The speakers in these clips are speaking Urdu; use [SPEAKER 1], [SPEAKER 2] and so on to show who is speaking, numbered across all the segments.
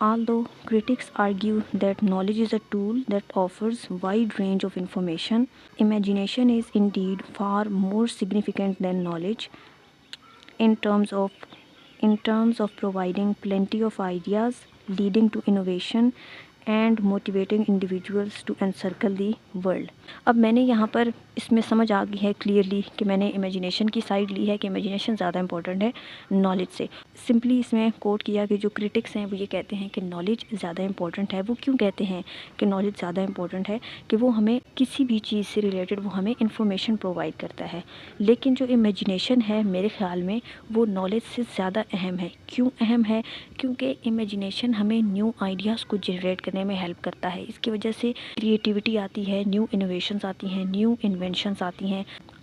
[SPEAKER 1] Although critics argue that knowledge is a tool that offers wide range of information, imagination is indeed far more significant than knowledge in terms of providing plenty of ideas leading to innovation and motivating individuals to encircle the world. اب میں نے یہاں پر اس میں سمجھ آ گئی ہے کلیئرلی کہ میں نے امیجینیشن کی سائڈ لی ہے کہ امیجینیشن زیادہ امپورٹنٹ ہے نالج سے. سمپلی اس میں کوٹ کیا کہ جو کرٹکس ہیں وہ یہ کہتے ہیں کہ نالج زیادہ امپورٹنٹ ہے. وہ کیوں کہتے ہیں کہ نالج زیادہ امپورٹنٹ ہے؟ کہ وہ ہمیں کسی بھی چیز سے ریلیٹڈ وہ ہمیں انفارمیشن پرووائڈ کرتا ہے. لیکن جو امیجینیشن ہے میرے خیال میں وہ نالج سے زیادہ اہم ہے. کیوں اہم ہے؟ کیونکہ امیجینیشن ہمیں نیو آئیڈیاز کو جنریٹ کرنے میں ہیلپ کرتا ہے. اس کی وجہ سے کریٹیوٹی آتی ہے، نیو انوویشنز آتی ہیں، نیو انوینشنز آتی ہیں.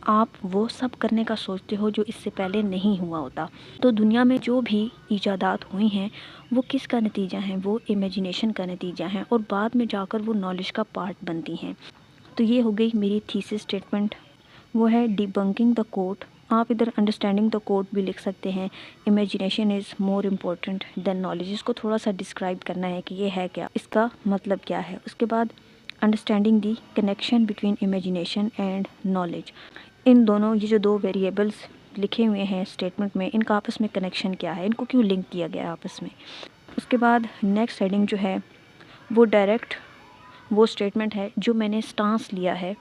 [SPEAKER 1] آپ وہ سب کرنے کا سوچتے ہو جو اس سے پہلے نہیں ہوا ہوتا. تو دنیا میں جو بھی ایجادات ہوئی ہیں وہ کس کا نتیجہ ہیں؟ وہ امیجینیشن کا نتیجہ ہیں، اور بعد میں جا کر وہ نالج کا پارٹ بنتی ہیں. تو یہ ہو گئی میری تھیسس اسٹیٹمنٹ. وہ ہے ڈیبنکنگ دا کوٹ. آپ ادھر انڈرسٹینڈنگ دا کوٹ بھی لکھ سکتے ہیں. Imagination is more important than knowledge. اس کو تھوڑا سا ڈسکرائب کرنا ہے کہ یہ ہے کیا، اس کا مطلب کیا ہے. اس کے بعد understanding the connection between imagination and knowledge. ان دونوں یہ جو دو ویریبلس لکھے ہوئے ہیں اسٹیٹمنٹ میں، ان کا آپس میں کنیکشن کیا ہے، ان کو کیوں لنک کیا گیا ہے آپس میں. اس کے بعد نیکسٹ ہیڈنگ جو ہے وہ ڈائریکٹ وہ اسٹیٹمنٹ ہے جو میں نے سٹانس لیا ہے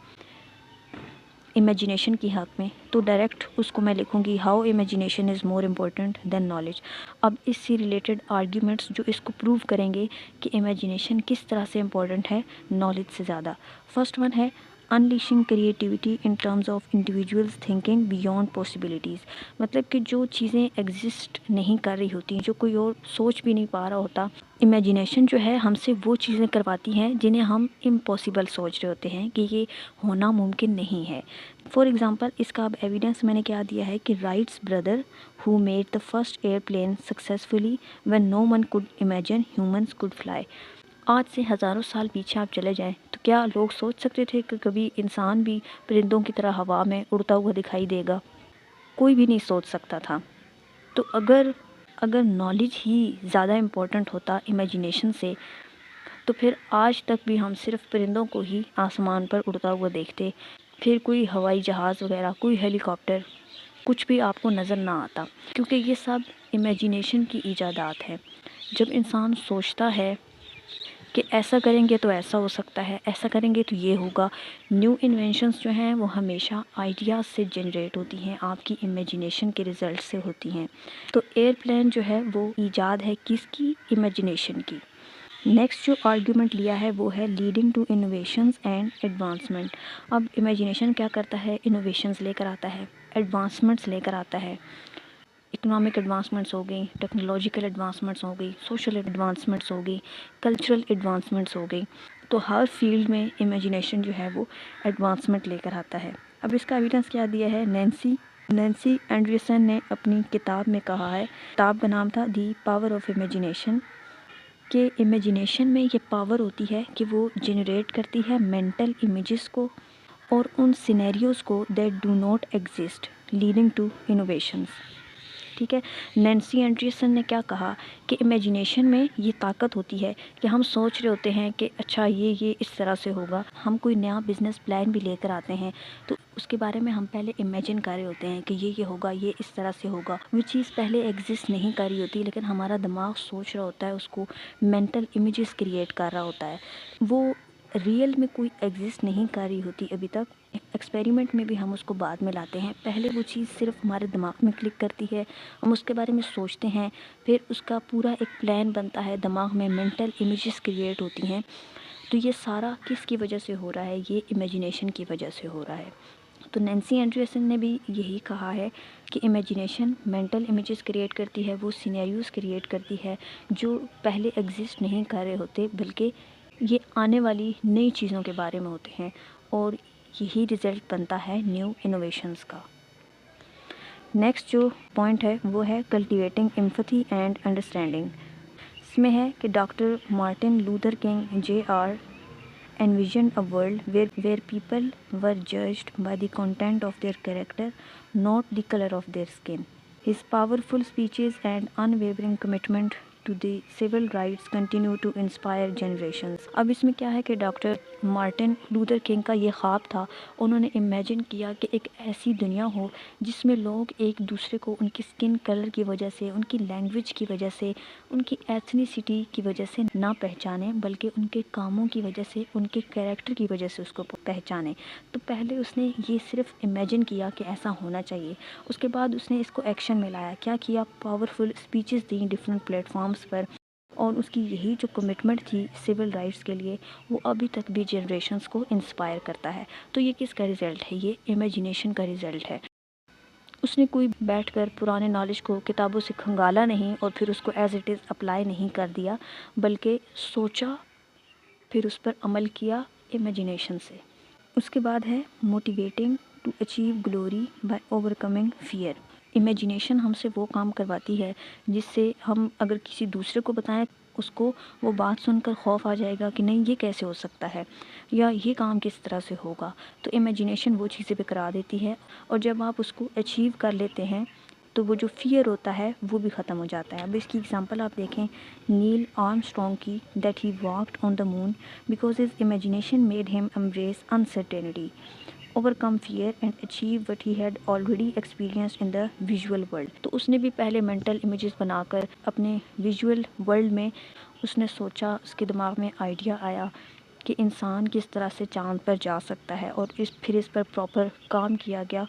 [SPEAKER 1] امیجینیشن کی حق میں. تو ڈائریکٹ اس کو میں لکھوں گی how imagination is more important than knowledge. اب اس سے ریلیٹڈ آرگیومنٹس جو اس کو پروو کریں گے کہ امیجینیشن کس طرح سے امپورٹنٹ ہے نالج سے زیادہ. فرسٹ ون ہے unleashing creativity in terms of individuals thinking beyond possibilities. مطلب کہ جو چیزیں ایگزسٹ نہیں کر رہی ہوتی، جو کوئی اور سوچ بھی نہیں پا رہا ہوتا، امیجینیشن جو ہے ہم سے وہ چیزیں کرواتی ہیں جنہیں ہم امپاسبل سوچ رہے ہوتے ہیں کہ یہ ہونا ممکن نہیں ہے. فار ایگزامپل اس کا اب ایویڈنس میں نے کیا دیا ہے کہ Wrights brothers who made the first airplane successfully when no one could imagine humans could fly. آج سے ہزاروں سال پیچھے آپ چلے جائیں تو کیا لوگ سوچ سکتے تھے کہ کبھی انسان بھی پرندوں کی طرح ہوا میں اڑتا ہوا دکھائی دے گا؟ کوئی بھی نہیں سوچ سکتا تھا. تو اگر نالج ہی زیادہ امپورٹنٹ ہوتا امیجینیشن سے تو پھر آج تک بھی ہم صرف پرندوں کو ہی آسمان پر اڑتا ہوا دیکھتے. پھر کوئی ہوائی جہاز وغیرہ، کوئی ہیلی کاپٹر، کچھ بھی آپ کو نظر نہ آتا، کیونکہ یہ سب امیجینیشن کی ایجادات ہیں. جب انسان سوچتا ہے کہ ایسا کریں گے تو ایسا ہو سکتا ہے، ایسا کریں گے تو یہ ہوگا. نیو انوینشنز جو ہیں وہ ہمیشہ آئیڈیاز سے جنریٹ ہوتی ہیں، آپ کی امیجینیشن کے ریزلٹ سے ہوتی ہیں. تو ایئر پلین جو ہے وہ ایجاد ہے کس کی؟ امیجینیشن کی. نیکسٹ جو آرگیومنٹ لیا ہے وہ ہے leading to innovations and advancement. اب امیجینیشن کیا کرتا ہے؟ انوویشنز لے کر آتا ہے، ایڈوانسمنٹس لے کر آتا ہے. اکنامک ایڈوانسمنٹس ہو گئی، ٹیکنالوجیکل ایڈوانسمنٹس ہو گئی، سوشل ایڈوانسمنٹس ہو گئی، کلچرل ایڈوانسمنٹس ہو گئی. تو ہر فیلڈ میں امیجینیشن جو ہے وہ ایڈوانسمنٹ لے کر آتا ہے. اب اس کا ایویڈنس کیا دیا ہے؟ نینسی اینڈریسن نے اپنی کتاب میں کہا ہے، کتاب کا نام تھا دی پاور آف امیجینیشن، کہ امیجینیشن میں یہ پاور ہوتی ہے کہ وہ جنریٹ کرتی ہے مینٹل امیجز کو اور ان سینیریوز کو that do not exist leading to innovations. ٹھیک ہے. نینسی اینڈریسن نے کیا کہا کہ امیجینیشن میں یہ طاقت ہوتی ہے کہ ہم سوچ رہے ہوتے ہیں کہ اچھا یہ اس طرح سے ہوگا. ہم کوئی نیا بزنس پلان بھی لے کر آتے ہیں تو اس کے بارے میں ہم پہلے امیجن کر رہے ہوتے ہیں کہ یہ ہوگا، یہ اس طرح سے ہوگا. وہ چیز پہلے ایگزسٹ نہیں کر رہی ہوتی، لیکن ہمارا دماغ سوچ رہا ہوتا ہے، اس کو مینٹل امیجز کریٹ کر رہا ہوتا ہے. وہ ریئل میں کوئی ایگزسٹ نہیں کر رہی ہوتی ابھی تک. ایکسپیریمنٹ میں بھی ہم اس کو بعد میں لاتے ہیں. پہلے وہ چیز صرف ہمارے دماغ میں کلک کرتی ہے، ہم اس کے بارے میں سوچتے ہیں، پھر اس کا پورا ایک پلان بنتا ہے، دماغ میں مینٹل امیجز کریٹ ہوتی ہیں. تو یہ سارا کس کی وجہ سے ہو رہا ہے؟ یہ امیجینیشن کی وجہ سے ہو رہا ہے. تو نینسی اینڈریسن نے بھی یہی کہا ہے کہ امیجینیشن مینٹل امیجز کریٹ کرتی ہے، وہ سینیریوز کریٹ کرتی ہے جو پہلے ایگزسٹ نہیں کر رہے ہوتے، بلکہ یہ آنے والی نئی چیزوں کے بارے میں ہوتے ہیں، اور یہی رزلٹ بنتا ہے نیو انوویشنز کا. نیکسٹ جو پوائنٹ ہے وہ ہے کلٹیویٹنگ ایمپتھی اینڈ انڈرسٹینڈنگ. اس میں ہے کہ doctor Martin Luther king Jr. envisioned a world where people were judged by the content of their character, not the color of their skin. His powerful speeches and unwavering commitment to the civil rights continue to inspire generations. اب اس میں کیا ہے کہ ڈاکٹر مارٹن لوتھر کنگ کا یہ خواب تھا. انہوں نے امیجن کیا کہ ایک ایسی دنیا ہو جس میں لوگ ایک دوسرے کو ان کی اسکن کلر کی وجہ سے، ان کی لینگویج کی وجہ سے، ان کی ایتھنیسٹی کی وجہ سے نہ پہچانیں، بلکہ ان کے کاموں کی وجہ سے، ان کے کیریکٹر کی وجہ سے اس کو پہچانیں. تو پہلے اس نے یہ صرف امیجن کیا کہ ایسا ہونا چاہیے. اس کے بعد اس نے اس کو ایکشن میں لایا. کیا کیا؟ پاورفل اسپیچز دیں ڈفرینٹ پلیٹ فارمز پر، اور اس کی یہی جو کمٹمنٹ تھی سول رائٹس کے لیے وہ ابھی تک بھی جنریشنز کو انسپائر کرتا ہے. تو یہ کس کا ریزلٹ ہے؟ یہ امیجینیشن کا ریزلٹ ہے. اس نے کوئی بیٹھ کر پرانے نالج کو کتابوں سے کھنگالا نہیں اور پھر اس کو ایز اٹ از اپلائی نہیں کر دیا، بلکہ سوچا پھر اس پر عمل کیا امیجینیشن سے. اس کے بعد ہے motivating to achieve glory by overcoming fear. Imagination ہم سے وہ کام کرواتی ہے جس سے ہم اگر کسی دوسرے کو بتائیں اس کو وہ بات سن کر خوف آ جائے گا کہ نہیں یہ کیسے ہو سکتا ہے یا یہ کام کس طرح سے ہوگا. تو امیجینیشن وہ چیزیں پہ کرا دیتی ہے، اور جب آپ اس کو اچیو کر لیتے ہیں تو وہ جو فیئر ہوتا ہے وہ بھی ختم ہو جاتا ہے. اب اس کی اگزامپل آپ دیکھیں نیل آرمسٹرانگ کی، that he walked on the moon because his imagination made ہم embrace uncertainty, overcome fear and achieve what he had already experienced in the visual world. تو اس نے بھی پہلے منٹل امیجز بنا کر اپنے ویژول ورلڈ میں اس نے سوچا، اس کے دماغ میں آئیڈیا آیا کہ انسان کس طرح سے چاند پر جا سکتا ہے، اور پھر اس پر پراپر کام کیا گیا.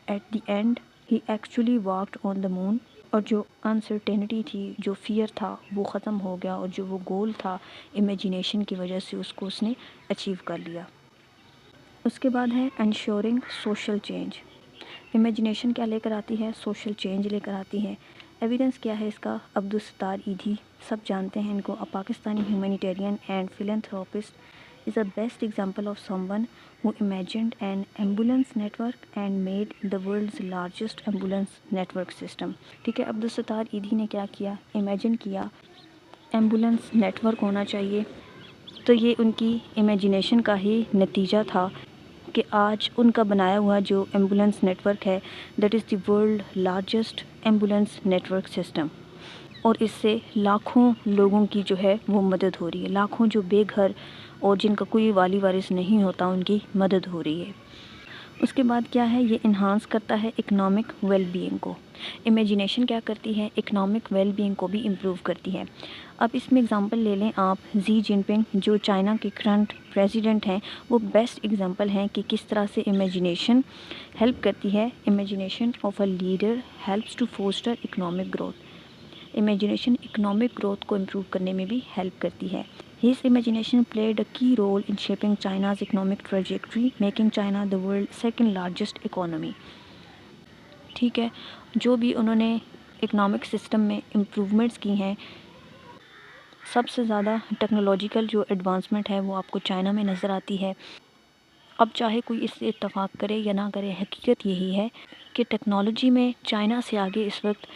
[SPEAKER 1] At the end he actually walked on the moon, اور جو انسرٹینٹی تھی، جو فیئر تھا وہ ختم ہو گیا، اور جو وہ گول تھا امیجینیشن کی وجہ سے اس کو اس نے اچیو کر لیا. اس کے بعد ہے انشورنگ سوشل چینج. امیجینیشن کیا لے کر آتی ہے؟ سوشل چینج لے کر آتی ہے. ایویڈنس کیا ہے اس کا؟ عبدالستار ایدھی، سب جانتے ہیں ان کو. Pakistani humanitarian and philanthropist is a best example of someone who imagined an ambulance network and made the world's largest ambulance network system. ٹھیک ہے، عبدالستار ایدھی نے کیا کیا؟ امیجن کیا ایمبولینس نیٹورک ہونا چاہیے. تو یہ ان کی امیجینیشن کا ہی نتیجہ تھا کہ آج ان کا بنایا ہوا جو ایمبولینس نیٹورک ہے that is the world largest ambulance network system, اور اس سے لاکھوں لوگوں کی جو ہے وہ مدد ہو رہی ہے. لاکھوں جو بے گھر اور جن کا کوئی والی وارث نہیں ہوتا ان کی مدد ہو رہی ہے. اس کے بعد کیا ہے؟ یہ انہانس کرتا ہے اکنامک ویل بینگ کو. امیجینیشن کیا کرتی ہے؟ اکنامک ویل بینگ کو بھی امپروو کرتی ہے. اب اس میں اگزامپل لے لیں آپ زی جن پنگ جو چائنا کے کرنٹ پریزیڈنٹ ہیں، وہ بیسٹ اگزامپل ہیں کہ کس طرح سے امیجینیشن ہیلپ کرتی ہے. Imagination of a leader helps to foster economic growth. Imagination economic growth کو امپروو کرنے میں بھی ہیلپ کرتی ہے. His imagination played a key role in shaping China's economic trajectory, making China the world's second largest economy. ٹھیک ہے، جو بھی انہوں نے اکنامک سسٹم میں امپروومنٹس کی ہیں، سب سے زیادہ ٹیکنالوجیکل جو ایڈوانسمنٹ ہے وہ آپ کو چائنا میں نظر آتی ہے. اب چاہے کوئی اس سے اتفاق کرے یا نہ کرے، حقیقت یہی ہے کہ ٹیکنالوجی میں چائنا سے آگے اس وقت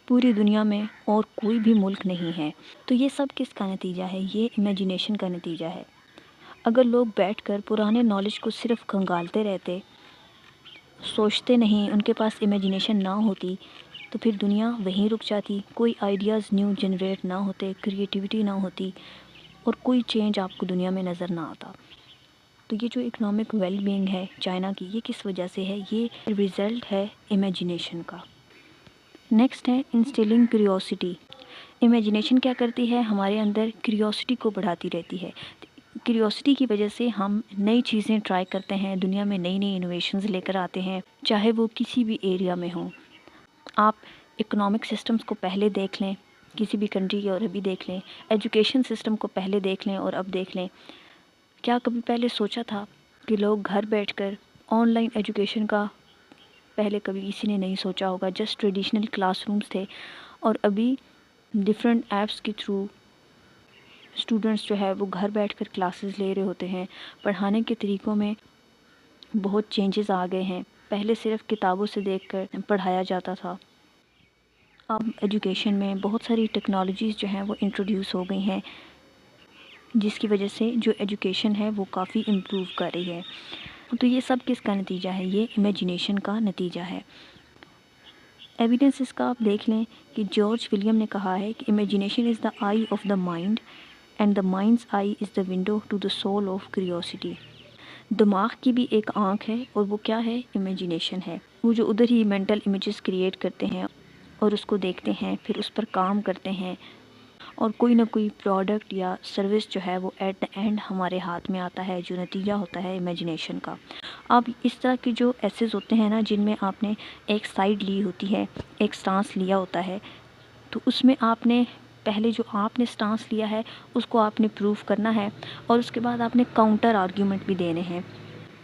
[SPEAKER 1] پوری دنیا میں اور کوئی بھی ملک نہیں ہے. تو یہ سب کس کا نتیجہ ہے؟ یہ امیجینیشن کا نتیجہ ہے. اگر لوگ بیٹھ کر پرانے نالج کو صرف کھنگالتے رہتے، سوچتے نہیں، ان کے پاس امیجینیشن نہ ہوتی، تو پھر دنیا وہیں رک جاتی. کوئی آئیڈیاز نیو جنریٹ نہ ہوتے، کریٹیوٹی نہ ہوتی، اور کوئی چینج آپ کو دنیا میں نظر نہ آتا. تو یہ جو اکنامک ویل بینگ ہے چائنا کی، یہ کس وجہ سے ہے؟ یہ ریزلٹ ہے امیجینیشن کا. نیکسٹ ہے انسٹیلنگ کیوریوسٹی. امیجینیشن کیا کرتی ہے؟ ہمارے اندر کیوریوسٹی کو بڑھاتی رہتی ہے. کیوریوسٹی کی وجہ سے ہم نئی چیزیں ٹرائی کرتے ہیں، دنیا میں نئی نئی انوویشنز لے کر آتے ہیں، چاہے وہ کسی بھی ایریا میں ہوں. آپ اکنامک سسٹمز کو پہلے دیکھ لیں کسی بھی کنٹری کی، اور ابھی دیکھ لیں. ایجوکیشن سسٹم کو پہلے دیکھ لیں اور اب دیکھ لیں. کیا کبھی پہلے سوچا تھا کہ لوگ گھر بیٹھ کر آن لائن ایجوکیشن کا پہلے کبھی کسی نے نہیں سوچا ہوگا. جسٹ ٹریڈیشنل کلاس رومز تھے، اور ابھی ڈفرینٹ ایپس کے تھرو اسٹوڈنٹس جو ہے وہ گھر بیٹھ کر کلاسز لے رہے ہوتے ہیں. پڑھانے کے طریقوں میں بہت چینجز آ گئے ہیں. پہلے صرف کتابوں سے دیکھ کر پڑھایا جاتا تھا، اب ایجوکیشن میں بہت ساری ٹیکنالوجیز جو ہیں وہ انٹروڈیوس ہو گئی ہیں، جس کی وجہ سے جو ایجوکیشن ہے وہ کافی امپروو کر رہی ہے. تو یہ سب کس کا نتیجہ ہے؟ یہ امیجینیشن کا نتیجہ ہے. ایویڈنس اس کا آپ دیکھ لیں کہ جارج ولیم نے کہا ہے کہ imagination is the eye of the mind and the mind's eye is the window to the soul of curiosity. دماغ کی بھی ایک آنکھ ہے اور وہ کیا ہے؟ امیجینیشن ہے. وہ جو ادھر ہی مینٹل امیجز کریٹ کرتے ہیں اور اس کو دیکھتے ہیں، پھر اس پر کام کرتے ہیں، اور کوئی نہ کوئی پروڈکٹ یا سروس جو ہے وہ ایٹ دا اینڈ ہمارے ہاتھ میں آتا ہے، جو نتیجہ ہوتا ہے امیجینیشن کا. اب اس طرح کے جو ایسز ہوتے ہیں نا، جن میں آپ نے ایک سائڈ لی ہوتی ہے، ایک سٹانس لیا ہوتا ہے، تو اس میں آپ نے پہلے جو آپ نے سٹانس لیا ہے اس کو آپ نے پروف کرنا ہے، اور اس کے بعد آپ نے کاؤنٹر آرگیومنٹ بھی دینے ہیں.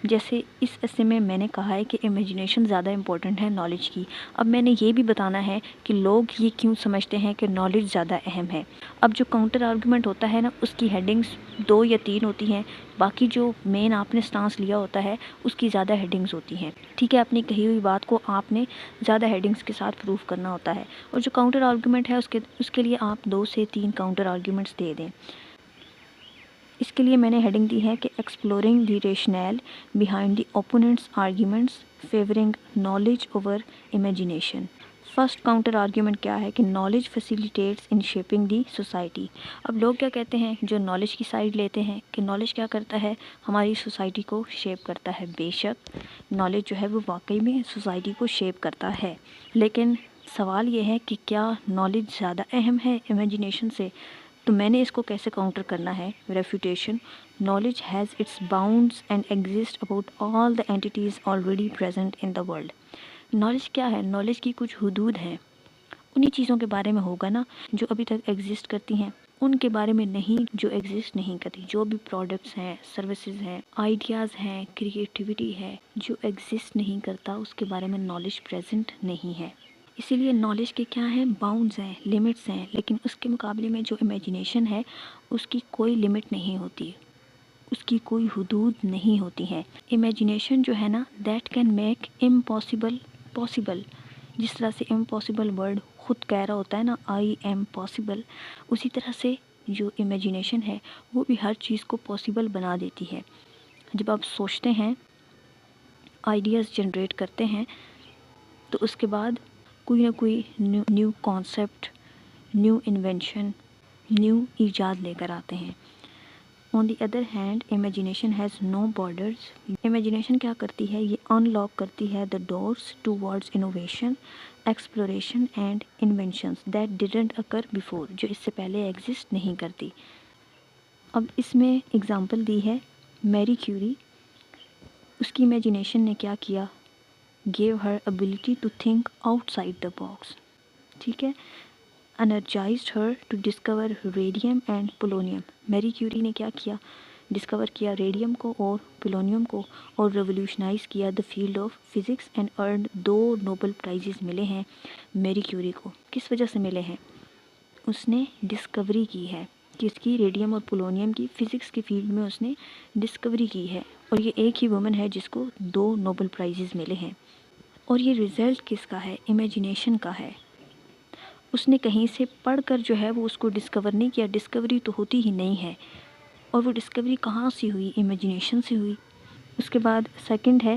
[SPEAKER 1] جیسے اس ایسے میں نے کہا ہے کہ امیجینیشن زیادہ امپورٹنٹ ہے نالج کی. اب میں نے یہ بھی بتانا ہے کہ لوگ یہ کیوں سمجھتے ہیں کہ نالج زیادہ اہم ہے. اب جو کاؤنٹر آرگومنٹ ہوتا ہے نا، اس کی ہیڈنگز 2 یا 3 ہوتی ہیں، باقی جو مین آپ نے سٹانس لیا ہوتا ہے اس کی زیادہ ہیڈنگز ہوتی ہیں. ٹھیک ہے، اپنی کہی ہوئی بات کو آپ نے زیادہ ہیڈنگز کے ساتھ پروف کرنا ہوتا ہے. اور جو کاؤنٹر آرگومنٹ ہے اس کے لیے آپ 2 سے 3 کاؤنٹر آرگومنٹس دے دیں. اس کے لیے میں نے ہیڈنگ دی ہے کہ exploring the rationale behind the opponents arguments favouring knowledge over imagination. First counter argument کیا ہے کہ knowledge facilitates in shaping the society. اب لوگ کیا کہتے ہیں جو نالج کی سائڈ لیتے ہیں کہ نالج کیا کرتا ہے؟ ہماری سوسائٹی کو شیپ کرتا ہے. بے شک نالج جو ہے وہ واقعی میں سوسائٹی کو شیپ کرتا ہے، لیکن سوال یہ ہے کہ کیا نالج زیادہ اہم ہے امیجینیشن سے؟ تو میں نے اس کو کیسے کاؤنٹر کرنا ہے؟ Refutation. Knowledge has its bounds and exist about all the entities already present in the world. Knowledge کیا ہے؟ نالج کی کچھ حدود ہیں. انہی چیزوں کے بارے میں ہوگا نا جو ابھی تک ایگزسٹ کرتی ہیں، ان کے بارے میں نہیں جو ایگزسٹ نہیں کرتی. جو بھی پروڈکٹس ہیں، سروسز ہیں، آئیڈیاز ہیں، کریٹیوٹی ہے، جو ایگزسٹ نہیں کرتا اس کے بارے میں نالج پریزنٹ نہیں ہے. اسی لیے نالج کے کیا ہیں؟ باؤنڈز ہیں، لمٹس ہیں. لیکن اس کے مقابلے میں جو امیجینیشن ہے اس کی کوئی لمٹ نہیں ہوتی، اس کی کوئی حدود نہیں ہوتی ہیں. امیجینیشن جو ہے نا، that can make impossible possible. جس طرح سے امپاسبل ورڈ خود کہہ رہا ہوتا ہے نا، آئی ایم پاسبل، اسی طرح سے جو امیجینیشن ہے وہ بھی ہر چیز کو پاسبل بنا دیتی ہے. جب آپ سوچتے ہیں، آئیڈیاز جنریٹ کرتے ہیں، تو اس کے بعد کوئی نہ کوئی new concept, new invention, new ایجاد لے کر آتے ہیں. On the other hand imagination has no borders. Imagination کیا کرتی ہے؟ یہ ان لاک کرتی ہے the doors to worlds innovation, exploration and inventions that didn't occur before, جو اس سے پہلے ایگزسٹ نہیں کرتی. اب اس میں اگزامپل دی ہے میری کیوری. اس کی امیجینیشن نے کیا کیا؟ gave her ability to think outside the box. ٹھیک ہے، energized her to discover radium and polonium. Marie Curie نے کیا کیا؟ ڈسکور کیا ریڈیم کو اور پولونیم کو، اور ریولیوشنائز کیا the field of physics and earned 2 Nobel prizes ملے ہیں میری کیوری کو. کس وجہ سے ملے ہیں؟ اس نے ڈسکوری کی ہے. کس کی؟ ریڈیم اور پولونیم کی. فزکس کی فیلڈ میں اس نے ڈسکوری کی ہے، اور یہ ایک ہی وومن ہے جس کو 2 نوبل پرائزز ملے ہیں. اور یہ رزلٹ کس کا ہے؟ امیجینیشن کا ہے. اس نے کہیں سے پڑھ کر جو ہے وہ اس کو ڈسکور نہیں کیا. ڈسکوری تو ہوتی ہی نہیں ہے. اور وہ ڈسکوری کہاں سے ہوئی؟ امیجینیشن سے ہوئی. اس کے بعد سیکنڈ ہے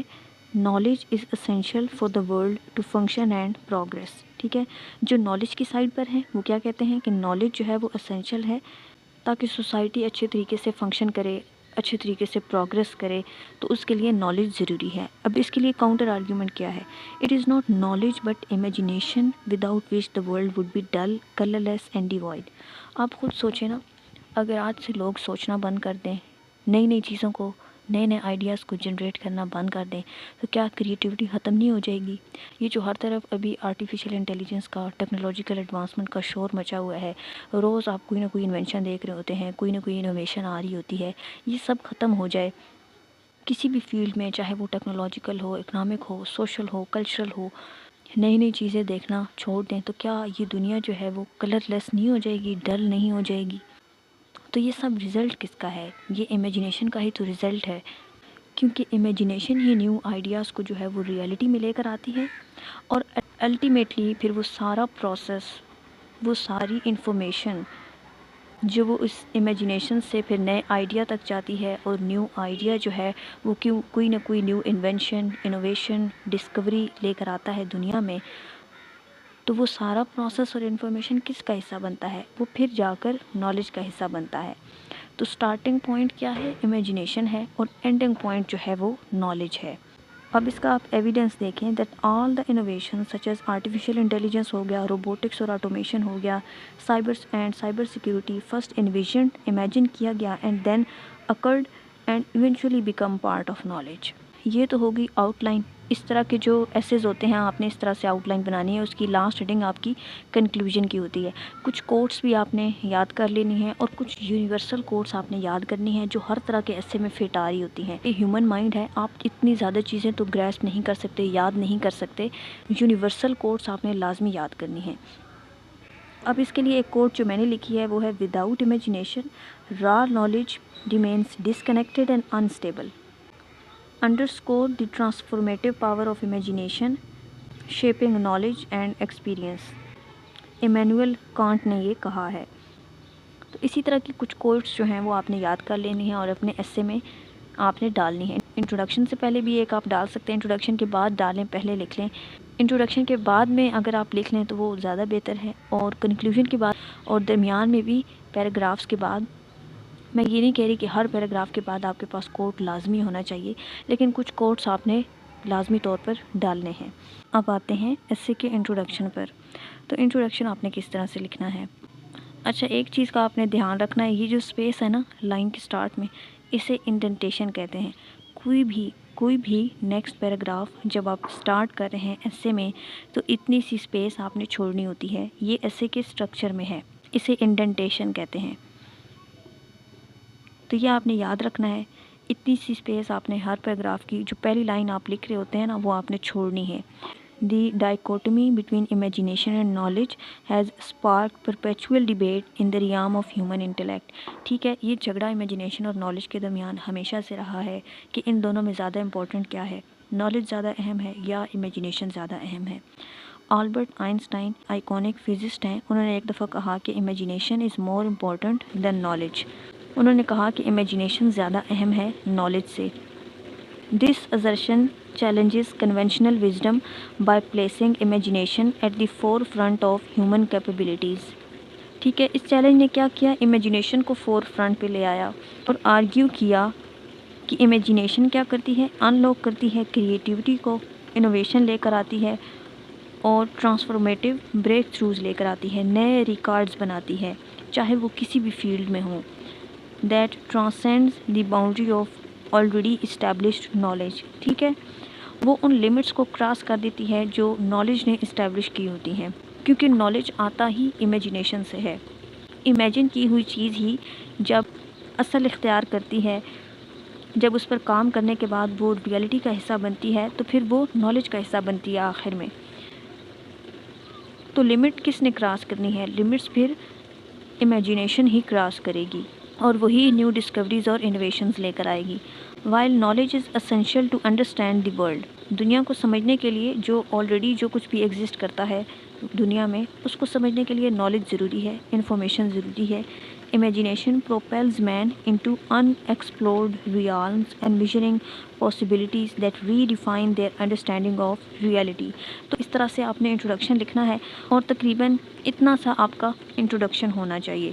[SPEAKER 1] knowledge is essential for the world to function and progress. ٹھیک ہے، جو نالج کی سائڈ پر ہیں وہ کیا کہتے ہیں کہ نالج جو ہے وہ اسینشیل ہے تاکہ سوسائٹی اچھے طریقے سے فنکشن کرے، اچھے طریقے سے پروگریس کرے، تو اس کے لیے نالج ضروری ہے. اب اس کے لیے کاؤنٹر آرگیومنٹ کیا ہے؟ It is not knowledge but imagination without which the world would be dull, colourless and devoid. آپ خود سوچیں نا، اگر آج سے لوگ سوچنا بند کر دیں، نئی نئی چیزوں کو، نئے نئے آئیڈیاز کو جنریٹ کرنا بند کر دیں، تو کیا کریٹیوٹی ختم نہیں ہو جائے گی؟ یہ جو ہر طرف ابھی آرٹیفیشیل انٹیلیجنس کا، ٹیکنالوجیکل ایڈوانسمنٹ کا شور مچا ہوا ہے، روز آپ کوئی نہ کوئی انوینشن دیکھ رہے ہوتے ہیں، کوئی نہ کوئی انوویشن آ رہی ہوتی ہے، یہ سب ختم ہو جائے کسی بھی فیلڈ میں، چاہے وہ ٹیکنالوجیکل ہو، اکنامک ہو، سوشل ہو، کلچرل ہو، نئی نئی چیزیں دیکھنا چھوڑ دیں، تو کیا یہ دنیا جو ہے وہ کلر لیس نہیں ہو جائے گی، ڈل نہیں ہو جائے گی؟ تو یہ سب رزلٹ کس کا ہے؟ یہ امیجینیشن کا ہی تو رزلٹ ہے، کیونکہ امیجینیشن ہی نیو آئیڈیاز کو جو ہے وہ ریئلٹی میں لے کر آتی ہے، اور الٹیمیٹلی پھر وہ سارا پروسیس، وہ ساری انفارمیشن جو وہ اس امیجینیشن سے پھر نئے آئیڈیا تک جاتی ہے، اور نیو آئیڈیا جو ہے وہ کوئی نہ کوئی نیو انوینشن، انوویشن، ڈسکوری لے کر آتا ہے دنیا میں. تو وہ سارا پروسیس اور انفارمیشن کس کا حصہ بنتا ہے؟ وہ پھر جا کر نالج کا حصہ بنتا ہے۔ تو سٹارٹنگ پوائنٹ کیا ہے؟ امیجینیشن ہے، اور اینڈنگ پوائنٹ جو ہے وہ نالج ہے۔ اب اس کا آپ ایویڈنس دیکھیں that all the innovation such as artificial intelligence ہو گیا، روبوٹکس اور آٹومیشن ہو گیا، سائبر سیکیورٹی فرسٹ امیجن کیا گیا and then occurred and eventually became part of knowledge. یہ تو ہوگی آؤٹ لائن۔ اس طرح کے جو ایسیز ہوتے ہیں آپ نے اس طرح سے آؤٹ لائن بنانی ہے، اس کی لاسٹ ہیڈنگ آپ کی کنکلوژن کی ہوتی ہے۔ کچھ کوٹس بھی آپ نے یاد کر لینی ہیں، اور کچھ یونیورسل کوٹس آپ نے یاد کرنی ہیں جو ہر طرح کے ایسے میں فٹ آ رہی ہوتی ہیں۔ یہ ہیومن مائنڈ ہے، آپ اتنی زیادہ چیزیں تو گریسپ نہیں کر سکتے، یاد نہیں کر سکتے۔ یونیورسل کوٹس آپ نے لازمی یاد کرنی ہیں۔ اب اس کے لیے ایک کوٹ جو میں نے لکھی ہے وہ ہے وداؤٹ امیجینیشن را knowledge remains disconnected and unstable, underscore the transformative power of imagination shaping knowledge and experience۔ Immanuel can't نے یہ کہا ہے۔ تو اسی طرح کی کچھ کوٹس جو ہیں وہ آپ نے یاد کر لینی ہیں اور اپنے ایسے میں آپ نے ڈالنی ہے۔ انٹروڈکشن سے پہلے بھی ایک آپ ڈال سکتے ہیں، انٹروڈکشن کے بعد ڈالیں، پہلے لکھ لیں۔ انٹروڈکشن کے بعد میں اگر آپ لکھ لیں تو وہ زیادہ بہتر ہے، اور کنکلوژن کے بعد اور درمیان میں بھی پیراگرافس کے بعد، میں یہ نہیں کہہ رہی کہ ہر پیراگراف کے بعد آپ کے پاس کوٹ لازمی ہونا چاہیے، لیکن کچھ کوٹس آپ نے لازمی طور پر ڈالنے ہیں۔ اب آتے ہیں ایسے کے انٹروڈکشن پر۔ تو انٹروڈکشن آپ نے کس طرح سے لکھنا ہے؟ اچھا، ایک چیز کا آپ نے دھیان رکھنا ہے، یہ جو سپیس ہے نا لائن کے سٹارٹ میں، اسے انڈنٹیشن کہتے ہیں۔ کوئی بھی نیکسٹ پیراگراف جب آپ سٹارٹ کر رہے ہیں ایسے میں، تو اتنی سی سپیس آپ نے چھوڑنی ہوتی ہے۔ یہ ایسے کے سٹرکچر میں ہے، اسے انڈنٹیشن کہتے ہیں۔ تو یہ آپ نے یاد رکھنا ہے، اتنی سی سپیس آپ نے ہر پیراگراف کی جو پہلی لائن آپ لکھ رہے ہوتے ہیں نا وہ آپ نے چھوڑنی ہے۔ The dichotomy between imagination and knowledge has spark perpetual debate in the realm of human intellect. ٹھیک ہے، یہ جھگڑا امیجینیشن اور نالج کے درمیان ہمیشہ سے رہا ہے کہ ان دونوں میں زیادہ امپورٹنٹ کیا ہے، نالج زیادہ اہم ہے یا امیجینیشن زیادہ اہم ہے۔ آلبرٹ آئنسٹائن آئیکونک فزسٹ ہیں، انہوں نے ایک دفعہ کہا کہ imagination is more important than knowledge. انہوں نے کہا کہ امیجینیشن زیادہ اہم ہے نالج سے۔ دس assertion challenges conventional wisdom by placing imagination at the forefront of human capabilities۔ ٹھیک ہے، اس چیلنج نے کیا کیا؟ امیجینیشن کو فور فرنٹ پہ لے آیا اور آرگیو کیا کہ امیجینیشن کیا کرتی ہے؟ انلاک کرتی ہے کریٹیوٹی کو، انوویشن لے کر آتی ہے، اور ٹرانسفارمیٹیو بریک تھروز لے کر آتی ہے، نئے ریکارڈز بناتی ہے، چاہے وہ کسی بھی فیلڈ میں ہوں۔ That transcends the boundary of already established knowledge. ٹھیک ہے، وہ ان لمٹس کو کراس کر دیتی ہے جو نالج نے اسٹیبلش کی ہوتی ہیں، کیونکہ نالج آتا ہی امیجینیشن سے ہے۔ امیجن کی ہوئی چیز ہی جب اصل اختیار کرتی ہے، جب اس پر کام کرنے کے بعد وہ ریئلٹی کا حصہ بنتی ہے، تو پھر وہ نالج کا حصہ بنتی ہے آخر میں۔ تو لمٹ کس نے کراس کرنی ہے؟ لمٹس پھر امیجینیشن ہی کراس کرے گی، اور وہی نیو ڈسکوریز اور انوویشنز لے کر آئے گی۔ While knowledge is essential to understand the world, دنیا کو سمجھنے کے لیے جو آلریڈی جو کچھ بھی ایگزسٹ کرتا ہے دنیا میں، اس کو سمجھنے کے لیے نالج ضروری ہے، انفارمیشن ضروری ہے۔ Imagination propels man into unexplored realms and measuring possibilities that redefine their understanding of reality. تو اس طرح سے آپ نے انٹروڈکشن لکھنا ہے، اور تقریباً اتنا سا آپ کا انٹروڈکشن ہونا چاہیے۔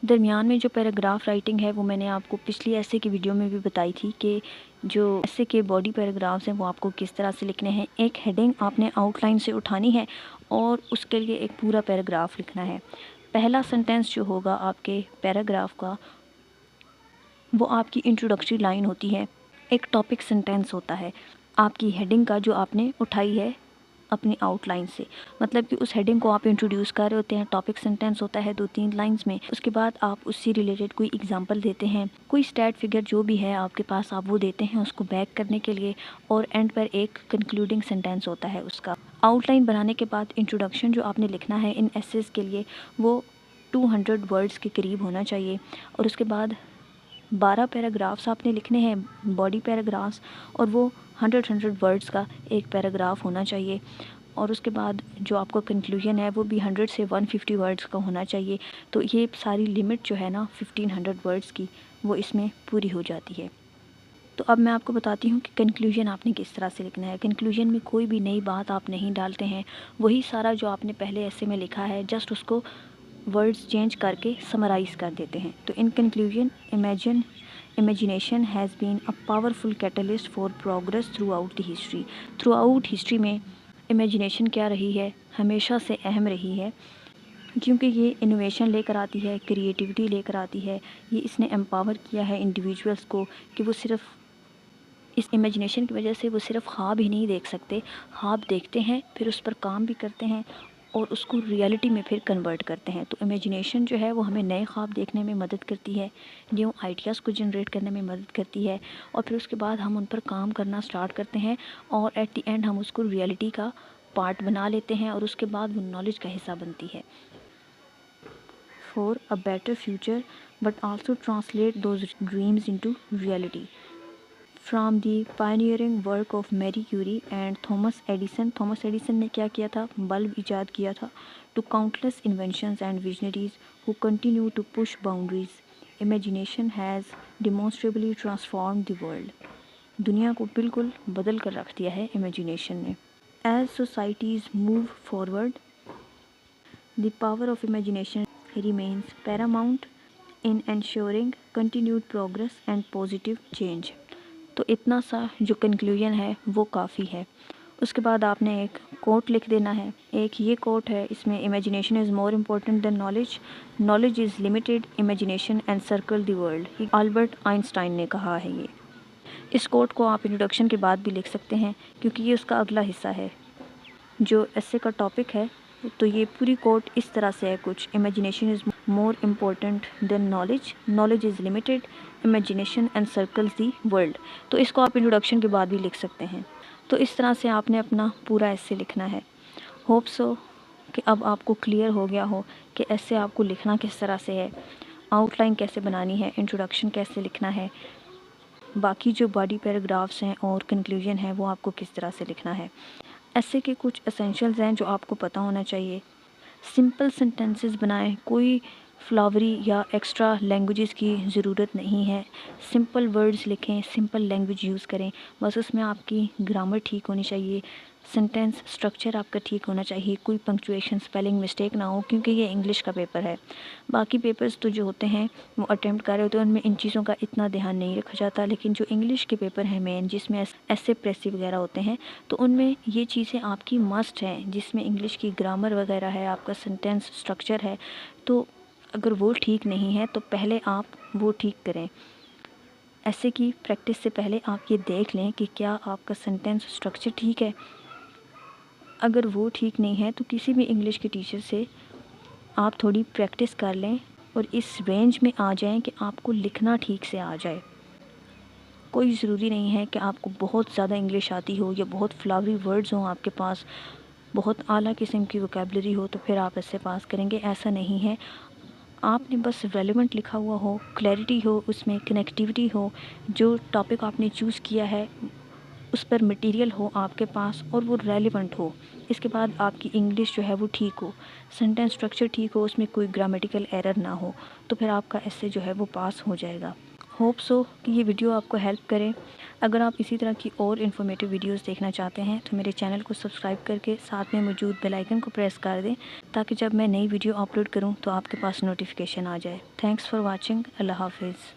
[SPEAKER 1] درمیان میں جو پیراگراف رائٹنگ ہے وہ میں نے آپ کو پچھلی ایسے کی ویڈیو میں بھی بتائی تھی کہ جو ایسے کے باڈی پیراگرافس ہیں وہ آپ کو کس طرح سے لکھنے ہیں۔ ایک ہیڈنگ آپ نے آؤٹ لائن سے اٹھانی ہے، اور اس کے لیے ایک پورا پیراگراف لکھنا ہے۔ پہلا سنٹینس جو ہوگا آپ کے پیراگراف کا، وہ آپ کی انٹروڈکٹری لائن ہوتی ہے، ایک ٹاپک سنٹینس ہوتا ہے آپ کی ہیڈنگ کا جو آپ نے اٹھائی ہے اپنی آؤٹ لائن سے۔ مطلب کہ اس ہیڈنگ کو آپ انٹروڈیوس کر رہے ہوتے ہیں، ٹاپک سنٹینس ہوتا ہے 2-3 لائنز میں، اس کے بعد آپ اس سے ریلیٹڈ کوئی اگزامپل دیتے ہیں، کوئی اسٹیٹ فگر جو بھی ہے آپ کے پاس آپ وہ دیتے ہیں اس کو بیک کرنے کے لیے، اور اینڈ پر ایک کنکلوڈنگ سنٹینس ہوتا ہے اس کا۔ آؤٹ لائن بنانے کے بعد انٹروڈکشن جو آپ نے لکھنا ہے ان ایسیز کے لیے وہ 200 ورڈز کے قریب ہونا چاہیے، اور اس کے بعد 12 پیراگرافس آپ نے لکھنے ہیں باڈی پیراگرافس، اور وہ 100 ورڈز کا ایک پیراگراف ہونا چاہیے، اور اس کے بعد جو آپ کا کنکلوژن ہے وہ بھی 100 سے 150 ورڈز کا ہونا چاہیے۔ تو یہ ساری لمٹ جو ہے نا 1500 ورڈز کی، وہ اس میں پوری ہو جاتی ہے۔ تو اب میں آپ کو بتاتی ہوں کہ کنکلوژن آپ نے کس طرح سے لکھنا ہے۔ کنکلوژن میں کوئی بھی نئی بات آپ نہیں ڈالتے ہیں، وہی سارا جو آپ نے پہلے ایسے میں لکھا ہے جسٹ اس کو ورڈز چینج کر کے سمرائز کر دیتے ہیں۔ تو in conclusion imagination has been a powerful catalyst for progress throughout the history. Throughout history میں امیجنیشن کیا رہی ہے، ہمیشہ سے اہم رہی ہے، کیونکہ یہ انوویشن لے کر آتی ہے، کریٹیوٹی لے کر آتی ہے۔ یہ اس نے امپاور کیا ہے انڈیویجولس کو کہ وہ صرف اس امیجنیشن کی وجہ سے وہ صرف خواب ہی نہیں دیکھ سکتے، خواب دیکھتے ہیں پھر اس پر کام بھی کرتے ہیں اور اس کو ریئلٹی میں پھر کنورٹ کرتے ہیں۔ تو امیجنیشن جو ہے وہ ہمیں نئے خواب دیکھنے میں مدد کرتی ہے، نیو آئیڈیاز کو جنریٹ کرنے میں مدد کرتی ہے، اور پھر اس کے بعد ہم ان پر کام کرنا سٹارٹ کرتے ہیں اور ایٹ دی اینڈ ہم اس کو ریئلٹی کا پارٹ بنا لیتے ہیں اور اس کے بعد وہ نالج کا حصہ بنتی ہے۔ For a better future but also translate those dreams into reality. From the pioneering work of Marie Curie and Thomas Edison. Thomas Edison نے کیا کیا تھا؟ بلب ایجاد کیا تھا۔ To countless inventions and visionaries who continue to push boundaries, imagination has demonstrably transform the world. دنیا کو بالکل بدل کر رکھ دیا ہے امیجنیشن نے۔ As societies move forward, the power of imagination remains paramount in ensuring continued progress and positive change. تو اتنا سا جو کنکلوژن ہے وہ کافی ہے۔ اس کے بعد آپ نے ایک کوٹ لکھ دینا ہے۔ ایک یہ کوٹ ہے، اس میں imagination is more important than knowledge, knowledge is limited, imagination encircle the world. یہ آلبرٹ آئنسٹائن نے کہا ہے۔ اس کوٹ کو آپ انٹروڈکشن کے بعد بھی لکھ سکتے ہیں کیونکہ یہ اس کا اگلا حصہ ہے جو ایسے کا ٹاپک ہے۔ تو یہ پوری کوٹ اس طرح سے ہے کچھ: imagination is more important than knowledge, knowledge is limited, imagination encircles the world. تو اس کو آپ انٹروڈکشن کے بعد بھی لکھ سکتے ہیں۔ تو اس طرح سے آپ نے اپنا پورا ایسے لکھنا ہے۔ ہوپ سو کہ اب آپ کو کلیئر ہو گیا ہو کہ ایسے آپ کو لکھنا کس طرح سے ہے، آؤٹ لائن کیسے بنانی ہے، انٹروڈکشن کیسے لکھنا ہے، باقی جو باڈی پیراگرافس ہیں اور کنکلوژن ہے وہ آپ کو کس طرح سے لکھنا ہے۔ ایسے کے کچھ اسینشلز ہیں جو آپ کو پتہ ہونا چاہیے۔ سمپل سینٹنسز بنائیں، کوئی فلاوری یا ایکسٹرا لینگویجز کی ضرورت نہیں ہے۔ سمپل ورڈز لکھیں، سمپل لینگویج یوز کریں، بس اس میں آپ کی گرامر ٹھیک ہونی چاہیے، سینٹنس سٹرکچر آپ کا ٹھیک ہونا چاہیے، کوئی پنکچویشن اسپیلنگ مسٹیک نہ ہو، کیونکہ یہ انگلش کا پیپر ہے۔ باقی پیپرز تو جو ہوتے ہیں وہ اٹیمپٹ کر رہے ہوتے ہیں، ان میں ان چیزوں کا اتنا دھیان نہیں رکھا جاتا، لیکن جو انگلش کے پیپر ہیں مین، جس میں ایسے پریسی وغیرہ ہوتے ہیں، تو ان میں یہ چیزیں آپ کی مسٹ ہیں، جس میں انگلش کی گرامر وغیرہ ہے، آپ کا سینٹنس سٹرکچر ہے۔ تو اگر وہ ٹھیک نہیں ہے تو پہلے آپ وہ ٹھیک کریں۔ ایسے کی پریکٹس سے پہلے آپ یہ دیکھ لیں کہ کیا آپ کا سینٹنس سٹرکچر ٹھیک ہے۔ اگر وہ ٹھیک نہیں ہے تو کسی بھی انگلش کے ٹیچر سے آپ تھوڑی پریکٹس کر لیں اور اس رینج میں آ جائیں کہ آپ کو لکھنا ٹھیک سے آ جائے۔ کوئی ضروری نہیں ہے کہ آپ کو بہت زیادہ انگلش آتی ہو یا بہت فلاوری ورڈز ہوں آپ کے پاس، بہت اعلیٰ قسم کی ووکیبلری ہو تو پھر آپ ایسے پاس کریں گے، ایسا نہیں ہے۔ آپ نے بس ریلیونٹ لکھا ہوا ہو، کلیئرٹی ہو، اس میں کنیکٹیوٹی ہو، جو ٹاپک آپ نے چوز کیا ہے اس پر مٹیریل ہو آپ کے پاس اور وہ ریلیونٹ ہو۔ اس کے بعد آپ کی انگلش جو ہے وہ ٹھیک ہو، سینٹنس اسٹرکچر ٹھیک ہو، اس میں کوئی گرامیٹیکل ایرر نہ ہو، تو پھر آپ کا ایسے جو ہے وہ پاس ہو جائے گا۔ ہوپ سو کہ یہ ویڈیو آپ کو ہیلپ کرے۔ اگر آپ اسی طرح کی اور انفارمیٹیو ویڈیوز دیکھنا چاہتے ہیں تو میرے چینل کو سبسکرائب کر کے ساتھ میں موجود بیل آئیکن کو پریس کر دیں تاکہ جب میں نئی ویڈیو اپلوڈ کروں تو آپ کے پاس نوٹیفیکیشن آ جائے۔ Thanks for watching. اللہ حافظ۔